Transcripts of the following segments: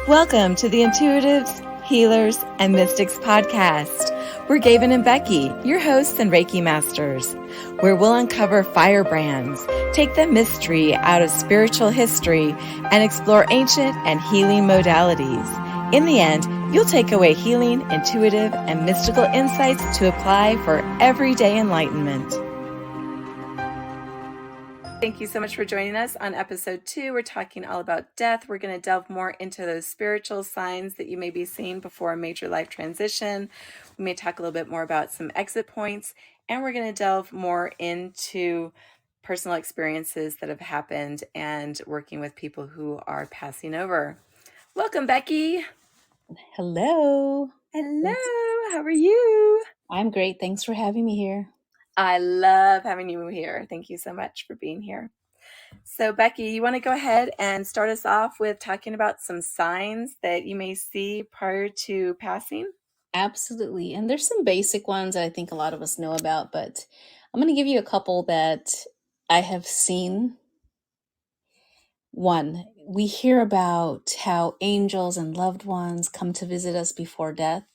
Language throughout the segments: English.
Welcome to the Intuitives, Healers, and Mystics podcast. We're Gavin and Becky, your hosts and Reiki masters, where we'll uncover firebrands, take the mystery out of spiritual history, and explore ancient and healing modalities. In the end, you'll take away healing, intuitive, and mystical insights to apply for everyday enlightenment. Thank you so much for joining us on episode 2. We're talking all about death. We're going to delve more into those spiritual signs that you may be seeing before a major life transition. We may talk a little bit more about some exit points, and we're going to delve more into personal experiences that have happened and working with people who are passing over. Welcome, Becky. Hello. Hello. How are you? I'm great. Thanks for having me here. I love having you here. Thank you so much for being here. So, Becky, you want to go ahead and start us off with talking about some signs that you may see prior to passing? Absolutely. And there's some basic ones that I think a lot of us know about, but I'm going to give you a couple that I have seen. One, we hear about how angels and loved ones come to visit us before death.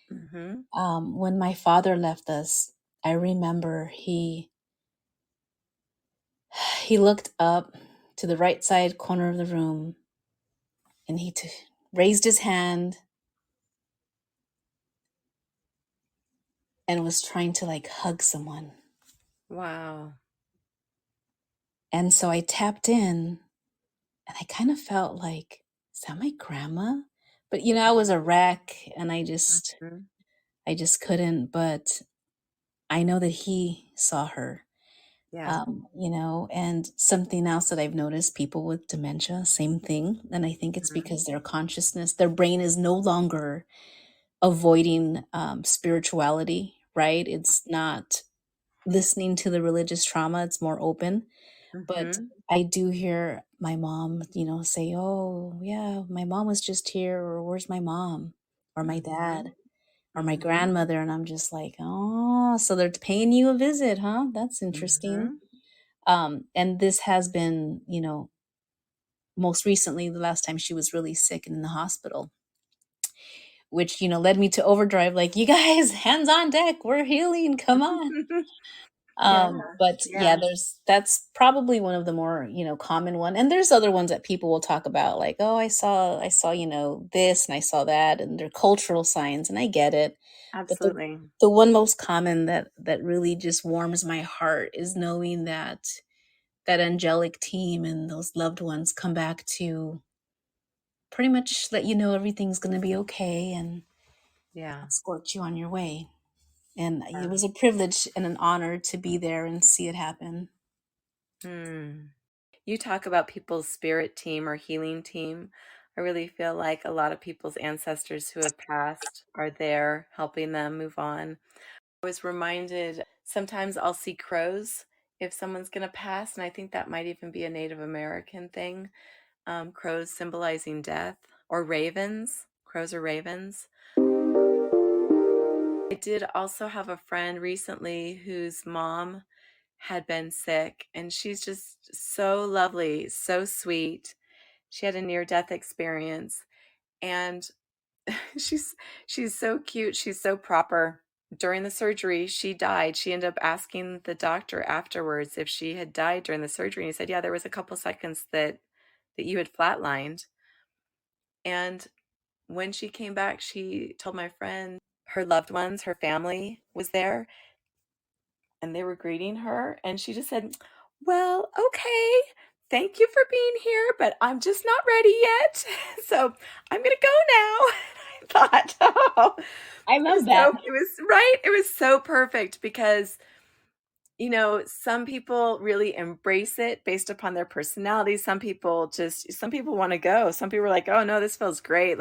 Mm-hmm. When my father left us, I remember he looked up to the right side corner of the room and he raised his hand and was trying to hug someone. Wow. And so I tapped in and I kind of felt like, is that my grandma? But I was a wreck and I just couldn't, but I know that he saw her. Yeah. And something else that I've noticed, people with dementia, same thing. And I think it's because their consciousness, their brain is no longer avoiding spirituality, right? It's not listening to the religious trauma. It's more open. But I do hear my mom, say, oh, yeah, my mom was just here, or where's my mom, or my dad, or my grandmother. And I'm just like, oh, so they're paying you a visit, huh? That's interesting. And this has been, most recently, the last time she was really sick and in the hospital, which, led me to overdrive, like, you guys, hands on deck, we're healing, come on. But yeah, that's probably one of the more, common one. And there's other ones that people will talk about, like, oh, I saw, this and I saw that, and they're cultural signs, and I get it. Absolutely. But the one most common that really just warms my heart is knowing that that angelic team and those loved ones come back to pretty much let you know everything's going to be okay and escort you on your way. And it was a privilege and an honor to be there and see it happen. You talk about people's spirit team or healing team. I really feel like a lot of people's ancestors who have passed are there helping them move on. I was reminded sometimes I'll see crows if someone's going to pass, and I think that might even be a Native American thing. Crows symbolizing death, or ravens. Crows are ravens. I did also have a friend recently whose mom had been sick, and she's just so lovely, so sweet. She had a near-death experience, and she's so cute. She's so proper. During the surgery, she died. She ended up asking the doctor afterwards if she had died during the surgery, and he said, "Yeah, there was a couple seconds that you had flatlined." And when she came back, she told my friend her loved ones, her family was there, and they were greeting her, and she just said, "Well, okay, thank you for being here, but I'm just not ready yet, so I'm gonna go now." I thought, oh, I love that. it was right. It was so perfect because, some people really embrace it based upon their personality. Some people want to go. Some people are like, "Oh no, this feels great."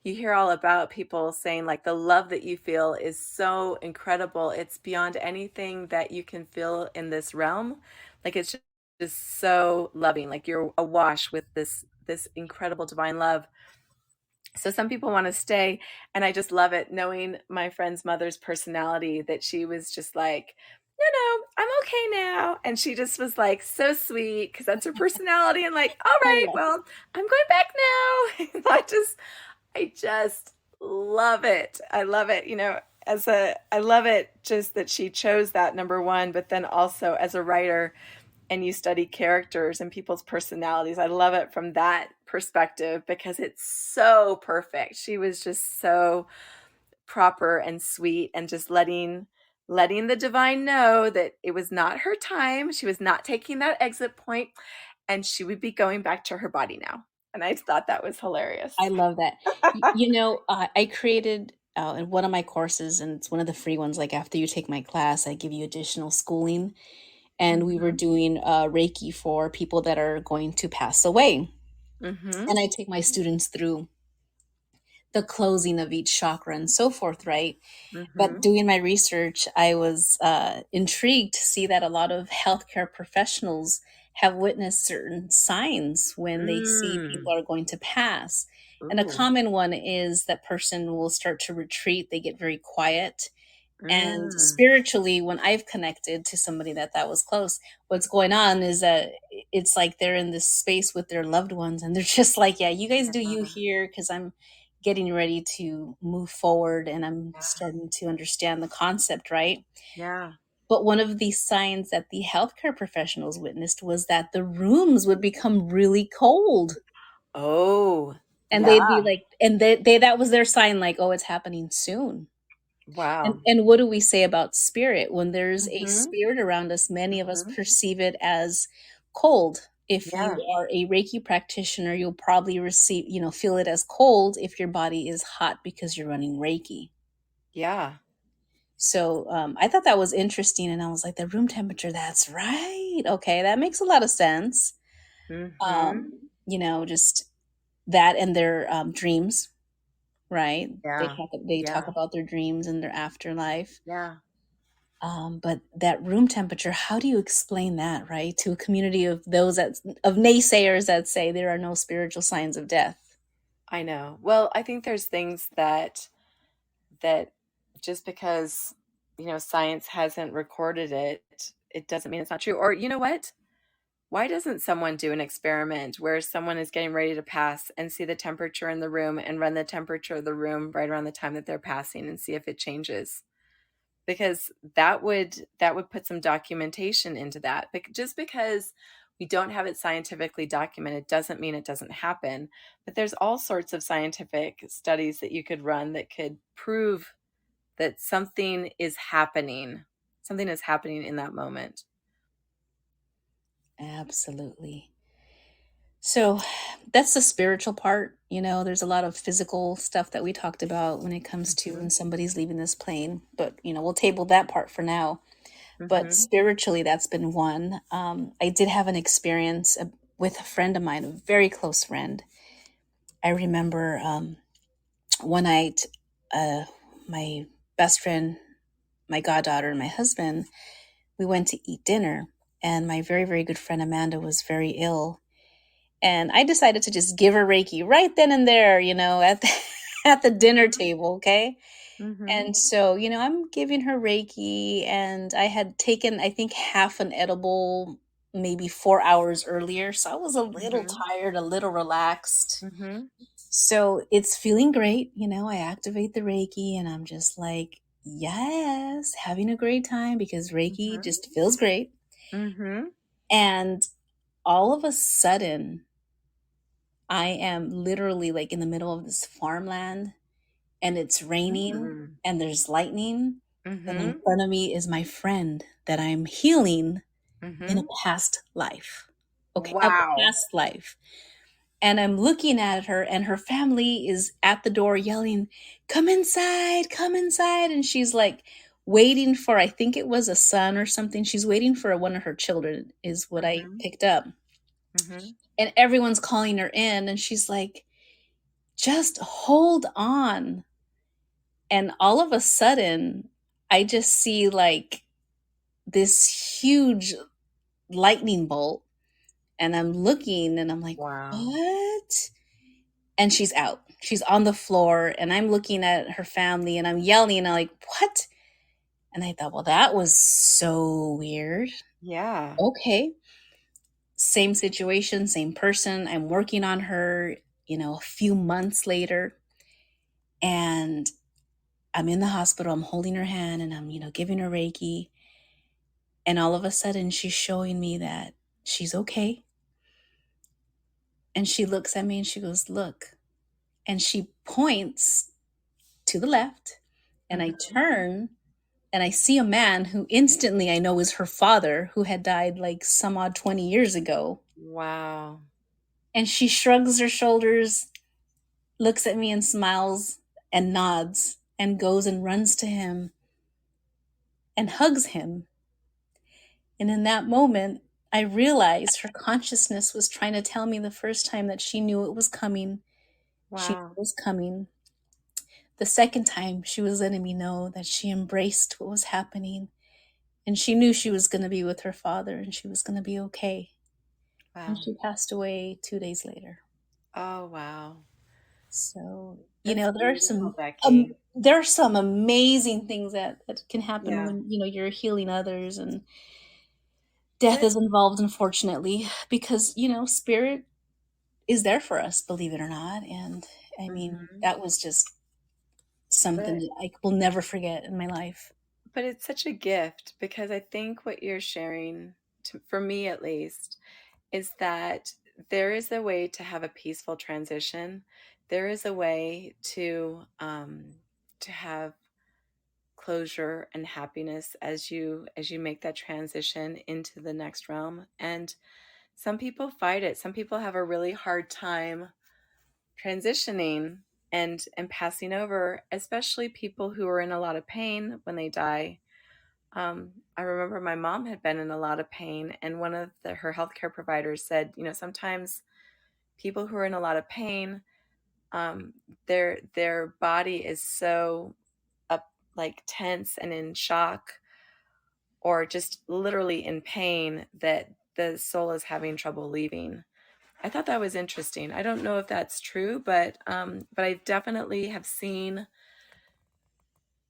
You hear all about people saying like the love that you feel is so incredible. It's beyond anything that you can feel in this realm. Like it's just so loving. Like you're awash with this incredible divine love. So some people want to stay, and I just love it knowing my friend's mother's personality, that she was just like, no, I'm okay now. And she just was like so sweet because that's her personality. And like, all I right, love well, I'm going back now. And I just love it. I love it. I love it just that she chose that number one, but then also as a writer and you study characters and people's personalities. I love it from that perspective because it's so perfect. She was just so proper and sweet and just letting the divine know that it was not her time. She was not taking that exit point and she would be going back to her body now. And I thought that was hilarious. I love that. I created in one of my courses, and it's one of the free ones. Like after you take my class, I give you additional schooling, and we were Mhm. doing Reiki for people that are going to pass away. Mhm. And I take my students through the closing of each chakra and so forth, right? But Mhm. doing my research, I was intrigued to see that a lot of healthcare professionals have witnessed certain signs when they see Mm. people are going to pass. And a Ooh. common one is that person will start to retreat, they get very quiet, and Mm. spiritually, when I've connected to somebody that was close, what's going on is that it's like they're in this space with their loved ones, and they're just like, "Yeah, you guys do you Yeah. here, because I'm getting ready to move forward, and I'm Yeah. starting to understand the concept, right?" Yeah. But one of the signs that the healthcare professionals witnessed was that the rooms would become really cold, Oh, and yeah. they'd be like, and they that was their sign, like, "Oh, it's happening soon." And Wow. and what do we say about spirit? When there's a Mhm. spirit around us, many of us Mhm. perceive it as cold. If you Yeah. are a Reiki practitioner, you'll probably feel it as cold if your body is hot because you're running Reiki. Yeah. So I thought that was interesting, and I was like, the room temperature. That's right. Okay, that makes a lot of sense. Mhm. Just that and their dreams, right? Yeah. They talk Yeah. about their dreams and their afterlife. Yeah. But that room temperature, how do you explain that, right? To a community of of naysayers that say there are no spiritual signs of death. I know. Well, I think there's things that just because, science hasn't recorded it, it doesn't mean it's not true. Or you know what? Why doesn't someone do an experiment where someone is getting ready to pass and see the temperature in the room and run the temperature of the room right around the time that they're passing and see if it changes? Because that would put some documentation into that. Just because we don't have it scientifically documented doesn't mean it doesn't happen. But there's all sorts of scientific studies that you could run that could prove that something is happening. Something is happening in that moment. Absolutely. So that's the spiritual part. There's a lot of physical stuff that we talked about when it comes to Mhm. when somebody's leaving this plane, but we'll table that part for now. But Mhm. spiritually, that's been one. I did have an experience with a friend of mine, a very close friend. I remember one night, uh, my best friend, my goddaughter, and my husband, we went to eat dinner, and my very, very good friend Amanda was very ill. And I decided to just give her Reiki right then and there, at at the dinner Mhm. table, okay? Mhm. And so, I'm giving her Reiki, and I had taken, I think, half an edible maybe 4 hours earlier. So I was a little Mhm. tired, a little relaxed. Mhm. So it's feeling great. I activate the Reiki, and I'm just like, yes, having a great time because Reiki Mhm. just feels great. Mhm. And all of a sudden, I am literally like in the middle of this farmland, and it's raining Mhm. and there's lightning. And in Mhm. front of me is my friend that I'm healing in a Mhm. past life. Okay, a Wow. past life. And I'm looking at her, and her family is at the door yelling, "Come inside, come inside." And she's like waiting for, I think it was a son or something. She's waiting for one of her children, is what I Mhm. picked up. Mhm. And everyone's calling her in, and she's like, "Just hold on." And all of a sudden, I just see like this huge lightning bolt, and I'm looking and I'm like, Wow. "What?" And she's out. She's on the floor, and I'm looking at her family, and I'm yelling, and I'm like, "What?" And I thought, well, that was so weird. Yeah. Okay. Same situation, same person. I'm working on her, a few months later, and I'm in the hospital. I'm holding her hand and I'm, giving her Reiki. And all of a sudden, she's showing me that she's okay. And she looks at me and she goes, look. And she points to the left. And I Mhm. turn and I see a man who instantly I know is her father, who had died like some odd 20 years ago. Wow. And she shrugs her shoulders, looks at me and smiles and nods and goes and runs to him and hugs him. And in that moment, I realized her consciousness was trying to tell me the first time that she knew it was coming. She knew Wow. it was coming. The second time, she was letting me know that she embraced what was happening and she knew she was going to be with her father and she was going to be okay. And Wow. she passed away 2 days later. Oh, wow. So, That's there are beautiful, Becky. some amazing things that can happen Yeah. when, you're healing others, and death But is involved, unfortunately, because, spirit is there for us, believe it or not. And I mean, mhm. that was just something But that I will never forget in my life. but it's such a gift because I think what you're sharing, for me at least, is that there is a way to have a peaceful transition. There is a way to have closure and happiness as you make that transition into the next realm. And some people fight it. Some people have a really hard time transitioning and passing over, especially people who are in a lot of pain when they die. I remember my mom had been in a lot of pain, and one of her healthcare providers said, sometimes people who are in a lot of pain, um, their body is so up, like tense and in shock, or just literally in pain, that the soul is having trouble leaving. I thought that was interesting. I don't know if that's true, but I definitely have seen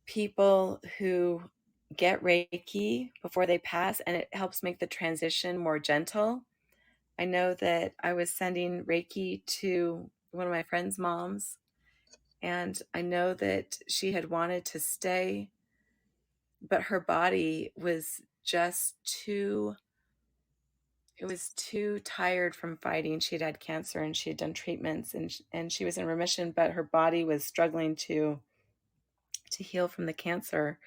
people who get Reiki before they pass, and it helps make the transition more gentle. I know that I was sending Reiki to one of my friend's moms, and I know that she had wanted to stay, but her body was just too it was too tired from fighting. She had had cancer and she had done treatments, and she was in remission, but her body was struggling to heal from the cancer.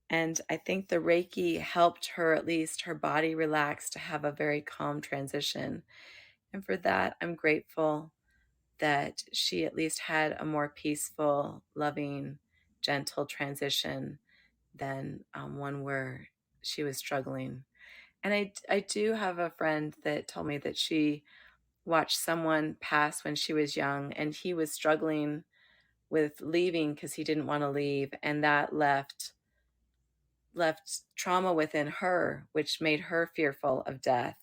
And I think the Reiki helped her, at least her body, relax to have a very calm transition. And for that, I'm grateful that she at least had a more peaceful, loving, gentle transition than one where she was struggling. And I do have a friend that told me that she watched someone pass when she was young, and he was struggling with leaving because he didn't want to leave, and that left trauma within her, which made her fearful of death.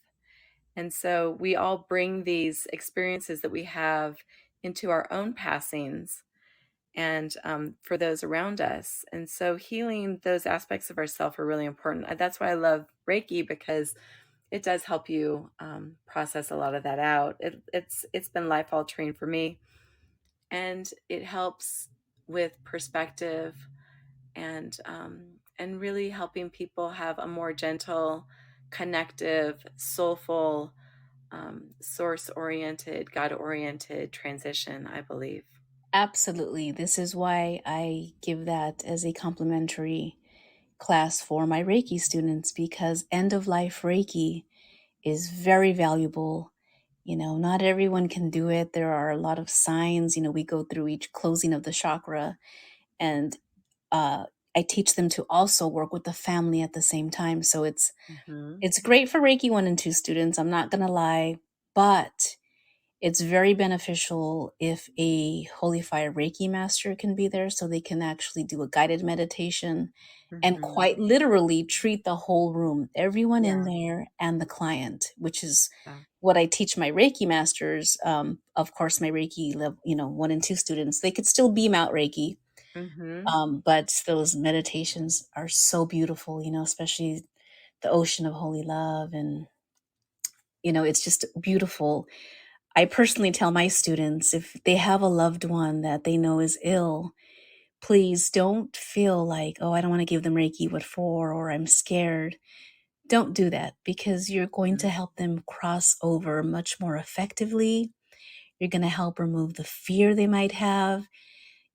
And so we all bring these experiences that we have into our own passings, and for those around us. And so healing those aspects of ourself are really important. That's why I love Reiki, because it does help you process a lot of that out. It's been life altering for me, and it helps with perspective, and really helping people have a more gentle, connective, soulful, source oriented, God oriented transition, I believe. Absolutely. This is why I give that as a complimentary class for my Reiki students, because end of life Reiki is very valuable. Not everyone can do it. There are a lot of signs. We go through each closing of the chakra, and uh, I teach them to also work with the family at the same time. So Hmm. it's great for Reiki 1 and 2 students. I'm not gonna lie, but it's very beneficial if a Holy Fire Reiki master can be there, so they can actually do a guided meditation and Hmm. quite literally treat the whole room, everyone in Yeah. there and the client, which is Yeah. what I teach my Reiki masters. Of course, my Reiki level, 1 and 2 students, they could still beam out Reiki, Mhm. But those meditations are so beautiful, especially the ocean of holy love. And, it's just beautiful. I personally tell my students, if they have a loved one that they know is ill, please don't feel like, oh, I don't want to give them Reiki, what for? Or I'm scared. Don't do that, because you're going to Mhm. help them cross over much more effectively. You're going to help remove the fear they might have.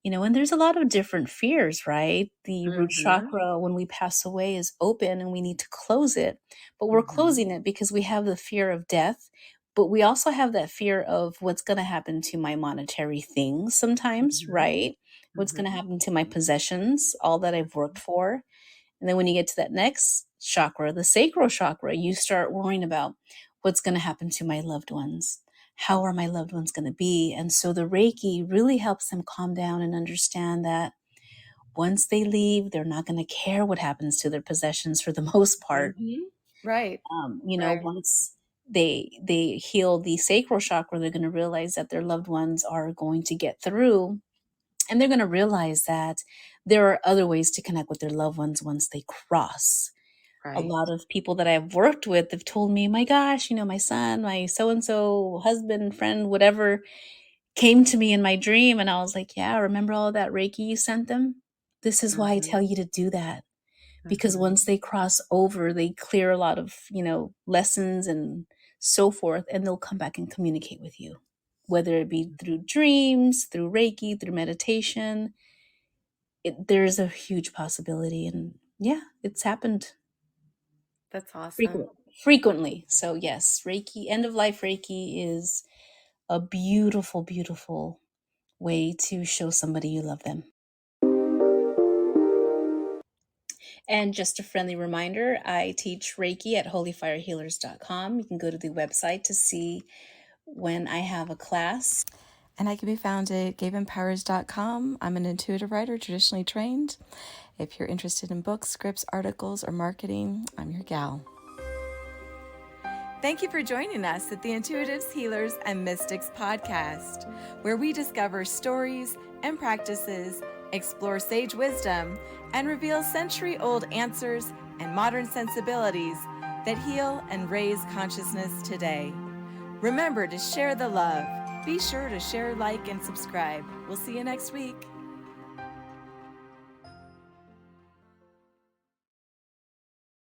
And there's a lot of different fears, right? The root Mhm. chakra, when we pass away, is open and we need to close it. But we're Mhm. closing it because we have the fear of death. But we also have that fear of what's going to happen to my monetary things sometimes, Mhm. right? What's going to Mhm. happen to my possessions, all that I've worked for. And then when you get to that next chakra, the sacral chakra, you start worrying about what's going to happen to my loved ones. How are my loved ones going to be? And so the Reiki really helps them calm down and understand that once they leave, they're not going to care what happens to their possessions for the most part. Mhm. Right. Right. Once they heal the sacral chakra, they're going to realize that their loved ones are going to get through, and they're going to realize that there are other ways to connect with their loved ones once they cross. A Right. lot of people that I've worked with have told me, my gosh, my son, my so and so husband, friend, whatever, came to me in my dream. And I was like, yeah, remember all that Reiki you sent them? This is why I Mhm. tell you to do that. Because Mhm. once they cross over, they clear a lot of, lessons and so forth, and they'll come back and communicate with you, whether it be through dreams, through Reiki, through meditation. There's a huge possibility. And yeah, it's happened That's awesome. frequent, frequently. So yes, Reiki, end of life Reiki is a beautiful, beautiful way to show somebody you love them. And just a friendly reminder, I teach Reiki at holyfirehealers.com. You can go to the website to see when I have a class. And I can be found at gabeempowers.com. I'm an intuitive writer, traditionally trained. If you're interested in books, scripts, articles, or marketing, I'm your gal. Thank you for joining us at the Intuitives, Healers, and Mystics podcast, where we discover stories and practices, explore sage wisdom, and reveal century-old answers and modern sensibilities that heal and raise consciousness today. Remember to share the love. Be sure to share, like, and subscribe. We'll see you next week.